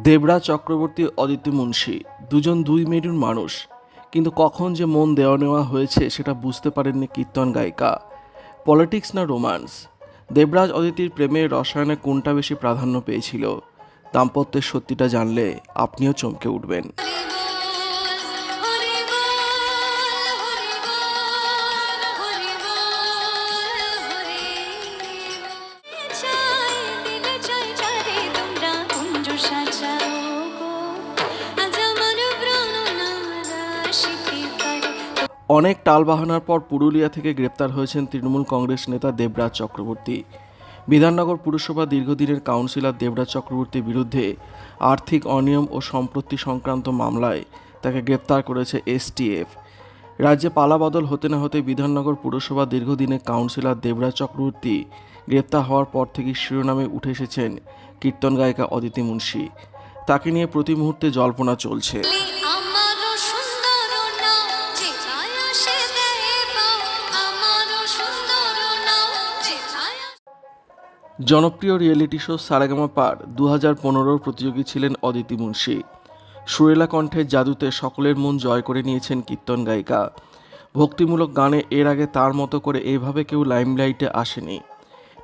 দেবরাজ চক্রবর্তী, অদিতি মুন্সি দুজন দুই মেরুর মানুষ, কিন্তু কখন যে মন দেওয়া নেওয়া হয়েছে সেটা বুঝতে পারেননি কীর্তন গায়িকা। পলিটিক্স না রোম্যান্স, দেবরাজ অদিতির প্রেমের রসায়নে কোনটা বেশি প্রাধান্য পেয়েছিল? দাম্পত্যের সত্যিটা জানলে আপনিও চমকে উঠবেন। অনেক টালবাহানার পর পুরুলিয়া থেকে গ্রেপ্তার হয়েছেন তৃণমূল কংগ্রেস নেতা দেবরাজ চক্রবর্তী। বিধাননগর পুরসভা দীর্ঘদিনের কাউন্সিলর দেবরাজ চক্রবর্তীর বিরুদ্ধে আর্থিক অনিয়ম ও সম্পত্তি সংক্রান্ত মামলায় তাকে গ্রেপ্তার করেছে এসটিএফ। রাজ্যে পালাবদল হতে না হতে বিধাননগর পুরসভা দীর্ঘদিনের কাউন্সিলর দেবরাজ চক্রবর্তী গ্রেপ্তার হওয়ার পর থেকে শিরোনামে উঠে এসেছেন কীর্তন গায়িকা অদিতি মুন্সি। তাকে নিয়ে প্রতি মুহূর্তে জল্পনা চলছে। জনপ্রিয় রিয়েলিটি শো সারেগামাপার 2015 প্রতিযোগী ছিলেন অদিতি মুন্সি। সুরেলা কণ্ঠের জাদুতে সকলের মন জয় করে নিয়েছেন কীর্তন গায়িকা। ভক্তিমূলক গানে এর আগে তার মতো করে এভাবে কেউ লাইমলাইটে আসেনি।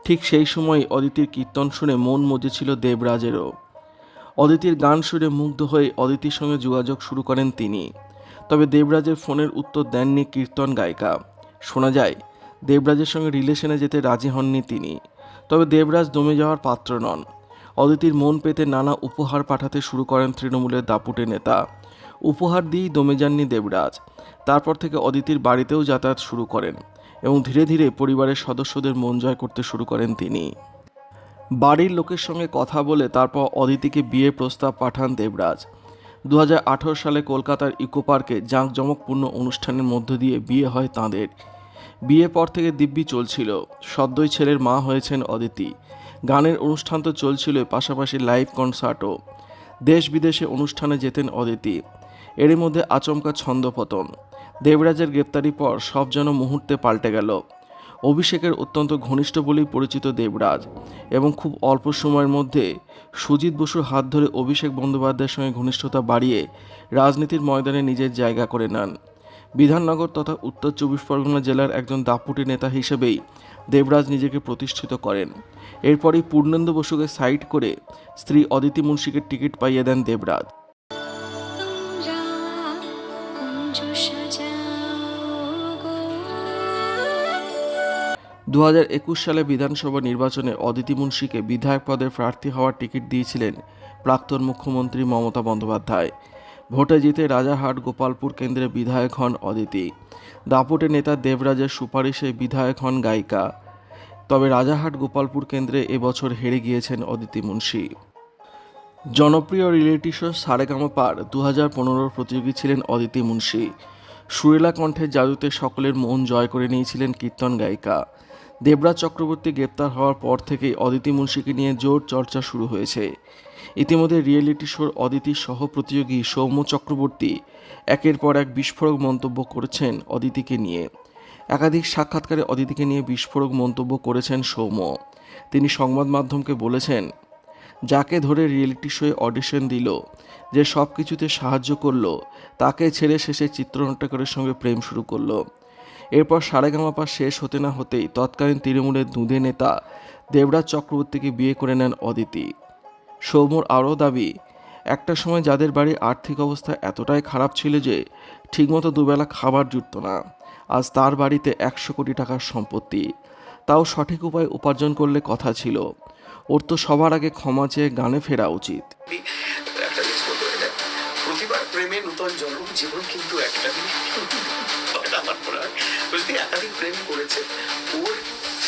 ঠিক সেই সময় অদিতির কীর্তন শুনে মন মজেছিল দেবরাজেরও। অদিতির গান শুনে মুগ্ধ হয়ে অদিতির সঙ্গে যোগাযোগ শুরু করেন তিনি। তবে দেবরাজের ফোনের উত্তর দেননি কীর্তন গায়িকা। শোনা যায় দেবরাজের সঙ্গে রিলেশনে যেতে রাজি হননি তিনি। তবে দেবরাজ দমে যাওয়ার পাত্র নন। অদিতির মন পেতে নানা উপহার পাঠাতে শুরু করেন তৃণমূলের দাপুটে নেতা। উপহার দিয়েই দমে যাননি দেবরাজ। তারপর থেকে অদিতির বাড়িতেও যাতায়াত শুরু করেন এবং ধীরে ধীরে পরিবারের সদস্যদের মন জয় করতে শুরু করেন তিনি। বাড়ির লোকের সঙ্গে কথা বলে তারপর অদিতিকে বিয়ে প্রস্তাব পাঠান দেবরাজ। 2018 সালে কলকাতার ইকো পার্কে জাঁকজমকপূর্ণ অনুষ্ঠানের মধ্য দিয়ে বিয়ে হয় তাঁদের। বিয়ের পর থেকে দিব্যি চলছিল। সদ্যই ছেলের মা হয়েছেন অদিতি। গানের অনুষ্ঠান তো চলছিল, পাশাপাশি লাইভ কনসার্টও। দেশ বিদেশে অনুষ্ঠানে যেতেন অদিতি। এরই মধ্যে আচমকা ছন্দপতন। দেবরাজের গ্রেপ্তারির পর সব যেন মুহূর্তে পাল্টে গেল। অভিষেকের অত্যন্ত ঘনিষ্ঠ বলেই পরিচিত দেবরাজ এবং খুব অল্প সময়ের মধ্যে সুজিত বসুর হাত ধরে অভিষেক বন্দ্যোপাধ্যায়ের সঙ্গে ঘনিষ্ঠতা বাড়িয়ে রাজনীতির ময়দানে নিজের জায়গা করে নেন। বিধাননগর তথা উত্তর 24 পরগনা জেলার একজন দাপুটে নেতা হিসেবেই দেবরাজ নিজেকে প্রতিষ্ঠিত করেন। এরপরই পূর্ণেন্দু বসুকে সাইড করে স্ত্রী অদিতি মুন্সিকে টিকিট পাইয়ে দেন দেবরাজ। 2021 সালে বিধানসভা নির্বাচনে অদিতি মুন্সিকে বিধায়ক পদের প্রার্থী হওয়ার টিকিট দিয়েছিলেন প্রাক্তন মুখ্যমন্ত্রী মমতা বন্দ্যোপাধ্যায়। ভোটে জিতে রাজারহাট গোপালপুর কেন্দ্রে বিধায়ক হন অদিতি। দাপুটে নেতা দেবরাজের সুপারিশে বিধায়ক হন গায়িকা। তবে রাজারহাট গোপালপুর কেন্দ্রে এবছর হেরে গিয়েছেন অদিতি মুন্সি। জনপ্রিয় রিয়েলিটি শো সারেগামাপার 2015 প্রতিযোগী ছিলেন অদিতি মুন্সি। সুরেলা কণ্ঠের জাদুতে সকলের মন জয় করে নিয়েছিলেন কীর্তন গায়িকা। দেবরাজ চক্রবর্তী গ্রেপ্তার হওয়ার পর থেকেই অদিতি মুন্সিকে নিয়ে জোর চর্চা শুরু হয়েছে। ইতিমধ্যে রিয়েলিটি শোর অদিতির সহ প্রতিযোগী সৌম্য চক্রবর্তী একের পর এক বিস্ফোরক মন্তব্য করেছেন অদিতিকে নিয়ে। একাধিক সাক্ষাৎকারে অদিতিকে নিয়ে বিস্ফোরক মন্তব্য করেছেন সৌম্য। তিনি সংবাদ মাধ্যমকে বলেছেন, যাকে ধরে রিয়েলিটি শোয়ে অডিশন দিল, যে সব কিছুতে সাহায্য করলো, তাকে ছেড়ে শেষে চিত্রনাট্যকারের সঙ্গে প্রেম শুরু করলো। এরপর সারেগামাপা শেষ হতে না হতেই তৎকালীন তৃণমূলের দুঁদে নেতা দেবরাজ চক্রবর্তীকে বিয়ে করে নেন অদিতি। সৌম্যর আরও দাবি, একটা সময় যাদের বাড়ির আর্থিক অবস্থা এতটাই খারাপ ছিল যে ঠিকমতো দুবেলা খাবার জুটত না, আজ তার বাড়িতে 100 কোটি টাকার সম্পত্তি। তাও সঠিক উপায়ে উপার্জন করলে কথা ছিল। ওর তো সবার আগে ক্ষমা চেয়ে গানে ফেরা উচিত। প্রতিবার প্রেমে নূতন জন্ম, জীবন কিন্তু একটা আমার মনে হয় একাধিক প্রেম করেছে, ওর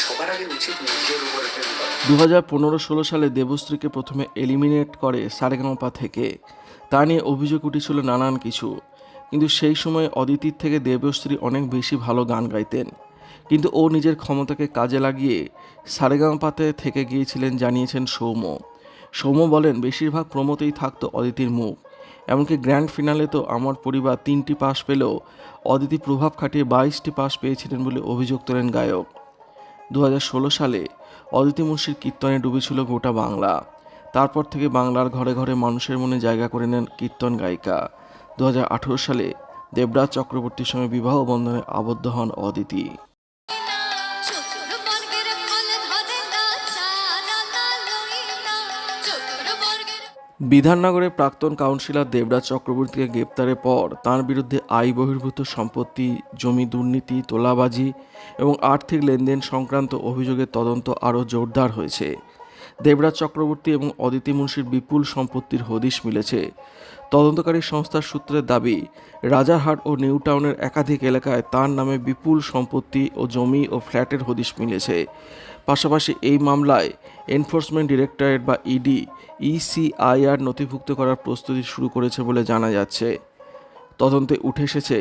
সবার আগে উচিত নিজের উপরে প্রেম করা। 2015-16 সালে দেবশ্রীকে প্রথমে এলিমিনেট করে সারেগামাপা থেকে। তা নিয়ে অভিযোগ উঠেছিল নানান কিছু, কিন্তু সেই সময় অদিতির থেকে দেবশ্রী অনেক বেশি ভালো গান গাইতেন। কিন্তু ও নিজের ক্ষমতাকে কাজে লাগিয়ে সারেগামাপাতে থেকে গিয়েছিলেন জানিয়েছেন সৌম্য। সৌম্য বলেন, বেশিরভাগ প্রমোতেই থাকতো অদিতির মুখ। এমনকি গ্র্যান্ড ফিনালে তো আমার পরিবার 3টি পাস পেলেও অদিতি প্রভাব খাটিয়ে 22টি পাস পেয়েছিলেন বলে অভিযোগ তোলেন গায়ক। 2016 সালে অদিতি মুন্সির কীর্তনে ডুবেছিল গোটা বাংলা। তারপর থেকে বাংলার ঘরে ঘরে মানুষের মনে জায়গা করে নেন কীর্তন গায়িকা। 2018 সালে দেবরাজ চক্রবর্তীর সঙ্গে বিবাহ বন্ধনে আবদ্ধ হন অদিতি। বিধাননগরের প্রাক্তন কাউন্সিলর দেবরাজ চক্রবর্তীকে গ্রেপ্তারের পর তাঁর বিরুদ্ধে আয় বহির্ভূত সম্পত্তি, জমি দুর্নীতি, তোলাবাজি এবং আর্থিক লেনদেন সংক্রান্ত অভিযোগের তদন্ত আরও জোরদার হয়েছে। দেবরাজ চক্রবর্তী এবং অদিতি মুন্সির বিপুল সম্পত্তির হদিশ মিলেছে। তদন্তকারী সংস্থার সূত্রের দাবি, রাজারহাট ও নিউ টাউনের একাধিক এলাকায় তাঁর নামে বিপুল সম্পত্তি ও জমি ও ফ্ল্যাটের হদিশ মিলেছে। পাশাপাশি এই মামলায় এনফোর্সমেন্ট ডিরেক্টরেট বা ইডি ইসিআইআর নথিভুক্ত করার প্রস্তুতি শুরু করেছে বলে জানা যাচ্ছে। তদন্তে উঠে এসেছে,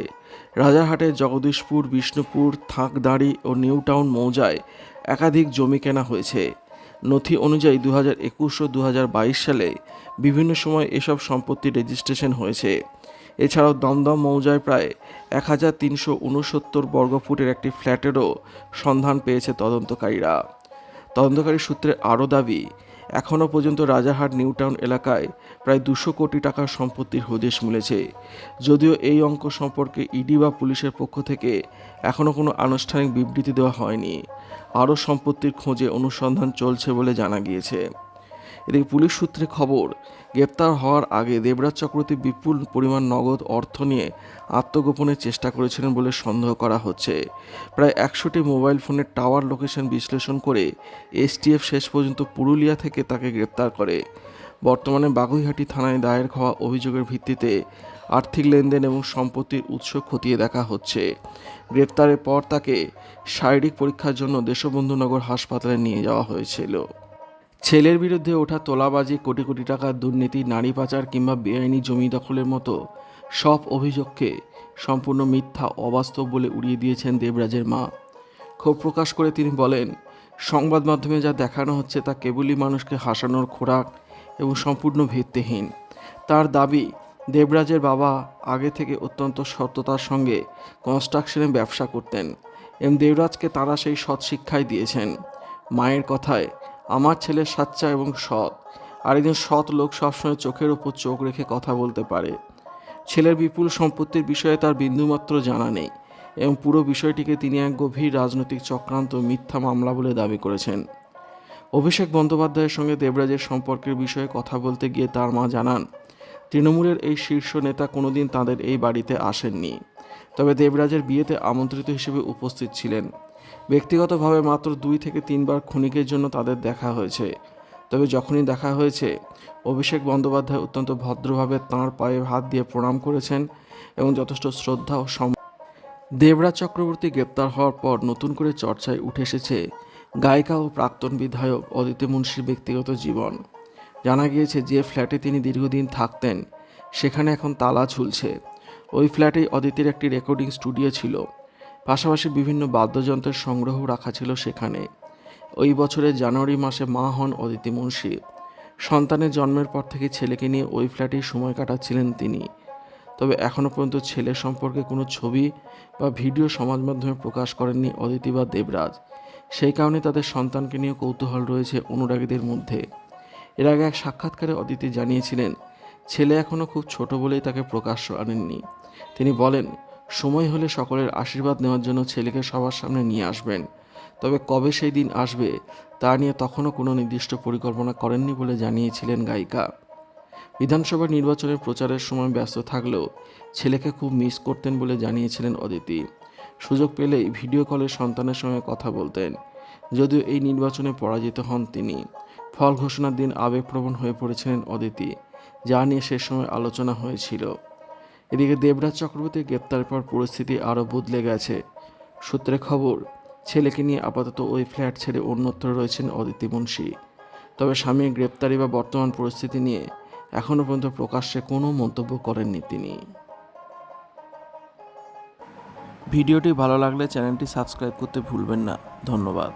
রাজারহাটের জগদীশপুর, বিষ্ণুপুর, থাকদাঁড়ি ও নিউ টাউন মৌজায় একাধিক জমি কেনা হয়েছে। নথি অনুযায়ী 2021 ও 2022 সালে বিভিন্ন সময় এসব সম্পত্তির রেজিস্ট্রেশন হয়েছে। এছাড়াও দমদম মৌজায় প্রায় 1369 বর্গফুটের একটি ফ্ল্যাটেরও সন্ধান পেয়েছে তদন্তকারীরা। তদন্তকারী সূত্রে আরও দাবি, এখনও পর্যন্ত রাজারহাট নিউ টাউন এলাকায় প্রায় 200 কোটি টাকার সম্পত্তির হদিশ মিলেছে। যদিও এই অঙ্ক সম্পর্কে ইডি বা পুলিশের পক্ষ থেকে এখনও কোনো আনুষ্ঠানিক বিবৃতি দেওয়া হয়নি। আরও সম্পত্তির খোঁজে অনুসন্ধান চলছে বলে জানা গিয়েছে। এদিকে পুলিশ সূত্রে খবর, গ্রেপ্তার হওয়ার আগে দেবরাজ চক্রবর্তী বিপুল পরিমাণ নগদ অর্থ নিয়ে আত্মগোপনের চেষ্টা করেছিলেন বলে সন্দেহ করা হচ্ছে। প্রায় 100টি মোবাইল ফোনের টাওয়ার লোকেশন বিশ্লেষণ করে এসটিএফ শেষ পর্যন্ত পুরুলিয়া থেকে তাকে গ্রেপ্তার করে। বর্তমানে বাগুইহাটি থানায় দায়ের হওয়া অভিযোগের ভিত্তিতে আর্থিক লেনদেন এবং সম্পত্তির উৎস খতিয়ে দেখা হচ্ছে। গ্রেপ্তারের পর তাকে শারীরিক পরীক্ষার জন্য দেশবন্ধুনগর হাসপাতালে নিয়ে যাওয়া হয়েছিল। ছেলের বিরুদ্ধে ওঠা তোলাবাজি, কোটি কোটি টাকার দুর্নীতি, নারী পাচার কিংবা বেআইনি জমি দখলের মতো সব অভিযোগকে সম্পূর্ণ মিথ্যা, অবাস্তব বলে উড়িয়ে দিয়েছেন দেবরাজের মা। ক্ষোভ প্রকাশ করে তিনি বলেন, সংবাদ মাধ্যমে যা দেখানো হচ্ছে তা কেবলই মানুষকে হাসানোর খোরাক এবং সম্পূর্ণ ভিত্তিহীন। তার দাবি, দেবরাজের বাবা আগে থেকে অত্যন্ত সততার সঙ্গে কনস্ট্রাকশনে ব্যবসা করতেন এবং দেবরাজকে তারা সেই সৎ শিক্ষাই দিয়েছেন। মায়ের কথায়, আমার ছেলে সাচ্চা এবং সৎ, আর একজন সৎ লোক সবসময় চোখের ওপর চোখ রেখে কথা বলতে পারে। ছেলের বিপুল সম্পত্তির বিষয়ে তার বিন্দুমাত্র জানা নেই এবং পুরো বিষয়টিকে তিনি এক গভীর রাজনৈতিক চক্রান্ত, মিথ্যা মামলা বলে দাবি করেছেন। অভিষেক বন্দ্যোপাধ্যায়ের সঙ্গে দেবরাজের সম্পর্কের বিষয়ে কথা বলতে গিয়ে তার মা জানান, তৃণমূলের এই শীর্ষ নেতা কোনোদিন তাদের এই বাড়িতে আসেননি, তবে দেবরাজের বিয়েতে আমন্ত্রিত হিসেবে উপস্থিত ছিলেন। ব্যক্তিগতভাবে মাত্র 2 থেকে 3 বার ক্ষণিকের জন্য তাদের দেখা হয়েছে। তবে যখনই দেখা হয়েছে, অভিষেক বন্দ্যোপাধ্যায় অত্যন্ত ভদ্রভাবে তাঁর পায়ে হাত দিয়ে প্রণাম করেছেন এবং যথেষ্ট শ্রদ্ধা ও দেবরাজ চক্রবর্তী গ্রেপ্তার হওয়ার পর নতুন করে চর্চায় উঠে এসেছে গায়িকা ও প্রাক্তন বিধায়ক অদিতি মুন্সির ব্যক্তিগত জীবন। জানা গিয়েছে, যে ফ্ল্যাটে তিনি দীর্ঘদিন থাকতেন সেখানে এখন তালা ঝুলছে। ওই ফ্ল্যাটেই অদিতির একটি রেকর্ডিং স্টুডিও ছিল, পাশাপাশি বিভিন্ন বাদ্যযন্ত্রের সংগ্রহ রাখা ছিল সেখানে। ওই বছরের জানুয়ারি মাসে মা হন অদিতি মুন্সি। সন্তানের জন্মের পর থেকে ছেলেকে নিয়ে ওই ফ্ল্যাটেই সময় কাটাচ্ছিলেন তিনি। তবে এখনও পর্যন্ত ছেলে সম্পর্কে কোনো ছবি বা ভিডিও সমাজ মাধ্যমে প্রকাশ করেননি অদিতি বা দেবরাজ। সেই কারণে তাদের সন্তানকে নিয়ে কৌতূহল রয়েছে অনুরাগীদের মধ্যে। এর আগে এক সাক্ষাৎকারে অদিতি জানিয়েছিলেন, ছেলে এখনও খুব ছোট বলেই তাকে প্রকাশ্য আনেননি। তিনি বলেন, সময় হলে সকলের আশীর্বাদ নেওয়ার জন্য ছেলেকে সবার সামনে নিয়ে আসবেন, তবে কবে সেই দিন আসবে তা নিয়ে তখনও কোনো নির্দিষ্ট পরিকল্পনা করেননি বলে জানিয়েছিলেন গায়িকা। বিধানসভা নির্বাচনের প্রচারের সময় ব্যস্ত থাকলেও ছেলেকে খুব মিস করতেন বলে জানিয়েছিলেন অদিতি। সুযোগ পেলেই ভিডিও কলে সন্তানের সঙ্গে কথা বলতেন। যদিও এই নির্বাচনে পরাজিত হন তিনি। ফল ঘোষণার দিন আবেগপ্রবণ হয়ে পড়েছিলেন অদিতি, যা নিয়ে সে সময় আলোচনা হয়েছিল। এদিকে দেবরাজ চক্রবর্তীর গ্রেপ্তারের পর পরিস্থিতি আরও বদলে গেছে। সূত্রে খবর, ছেলেকে নিয়ে আপাতত ওই ফ্ল্যাট ছেড়ে অন্যত্র রয়েছেন অদিতি মুন্সি। তবে স্বামীর গ্রেপ্তারি বা বর্তমান পরিস্থিতি নিয়ে এখনও পর্যন্ত প্রকাশ্যে কোনো মন্তব্য করেননি তিনি। ভিডিওটি ভালো লাগলে চ্যানেলটি সাবস্ক্রাইব করতে ভুলবেন না। ধন্যবাদ।